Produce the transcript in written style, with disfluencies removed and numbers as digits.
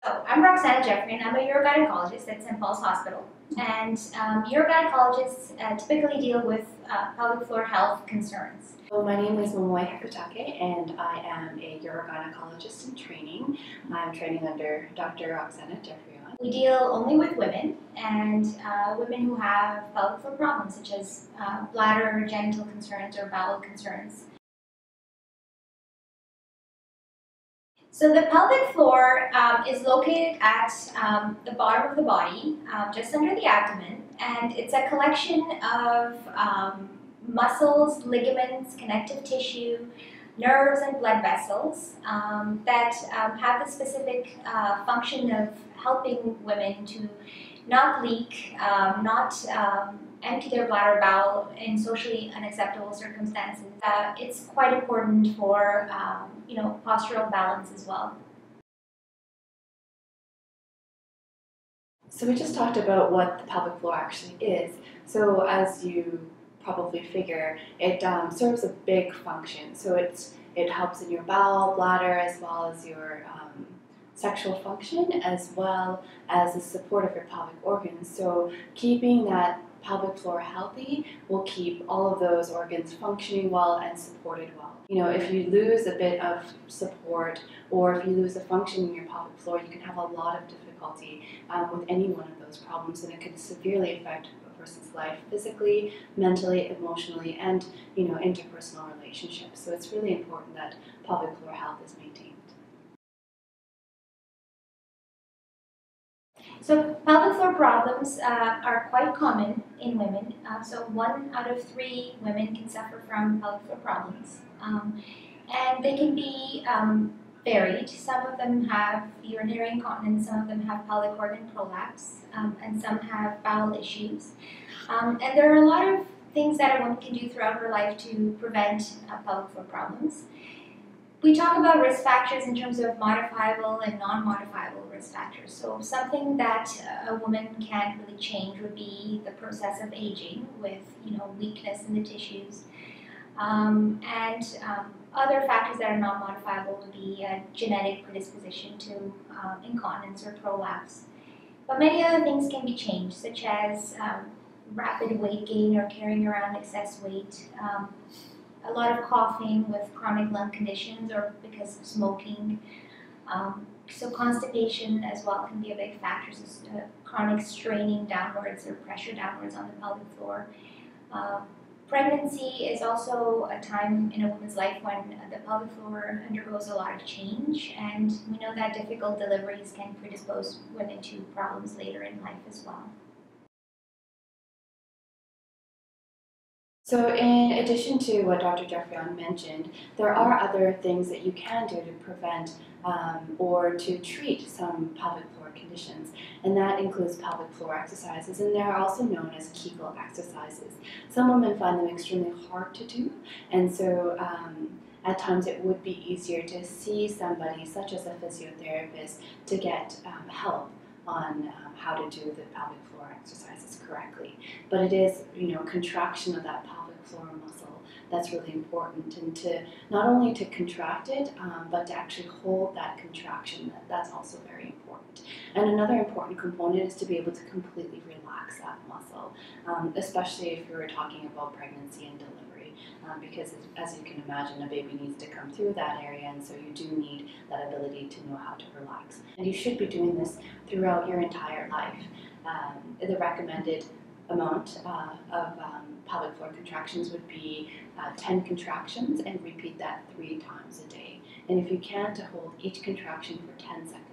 So I'm Roxana Geoffrion. I'm a urogynecologist at St. Paul's Hospital. And urogynecologists typically deal with pelvic floor health concerns. So my name is Momoe Hyakutake, and I am a urogynecologist in training. I'm training under Dr. Roxana Geoffrion. We deal only with women and women who have pelvic floor problems such as bladder, genital concerns, or bowel concerns. So the pelvic floor is located at the bottom of the body, just under the abdomen, and it's a collection of muscles, ligaments, connective tissue, nerves, and blood vessels that have the specific function of helping women to not leak, not empty their bladder bowel in socially unacceptable circumstances. It's quite important for postural balance as well. So we just talked about what the pelvic floor actually is. So as you probably figure, it serves a big function. So it helps in your bowel, bladder, as well as your sexual function, as well as the support of your pelvic organs. So keeping that pelvic floor healthy will keep all of those organs functioning well and supported well. You know, if you lose a bit of support or if you lose a function in your pelvic floor, you can have a lot of difficulty with any one of those problems, and it can severely affect a person's life physically, mentally, emotionally, and interpersonal relationships. So it's really important that pelvic floor health is maintained. So pelvic floor problems are quite common in women. So 1 out of 3 women can suffer from pelvic floor problems. And they can be varied. Some of them have urinary incontinence, some of them have pelvic organ prolapse, and some have bowel issues. And there are a lot of things that a woman can do throughout her life to prevent pelvic floor problems. We talk about risk factors in terms of modifiable and non-modifiable risk factors. So something that a woman can't really change would be the process of aging with weakness in the tissues. Other factors that are non-modifiable would be a genetic predisposition to incontinence or prolapse. But many other things can be changed, such as rapid weight gain or carrying around excess weight, a lot of coughing with chronic lung conditions or because of smoking. So constipation as well can be a big factor, so chronic straining downwards or pressure downwards on the pelvic floor. Pregnancy is also a time in a woman's life when the pelvic floor undergoes a lot of change, and we know that difficult deliveries can predispose women to problems later in life as well. So in addition to what Dr. Geoffrion mentioned, there are other things that you can do to prevent or to treat some pelvic floor conditions, and that includes pelvic floor exercises, and they're also known as Kegel exercises. Some women find them extremely hard to do, and so at times it would be easier to see somebody, such as a physiotherapist, to get help on how to do the pelvic floor exercises correctly. But it is, contraction of that pelvic floor muscle that's really important, and to not only to contract it, but to actually hold that contraction. That's also very important. And another important component is to be able to completely relax that muscle, especially if you're talking about pregnancy and delivery. Because as you can imagine, a baby needs to come through that area, and so you do need that ability to know how to relax. And you should be doing this throughout your entire life. The recommended amount of pelvic floor contractions would be 10 contractions, and repeat that 3 times a day. And if you can, to hold each contraction for 10 seconds.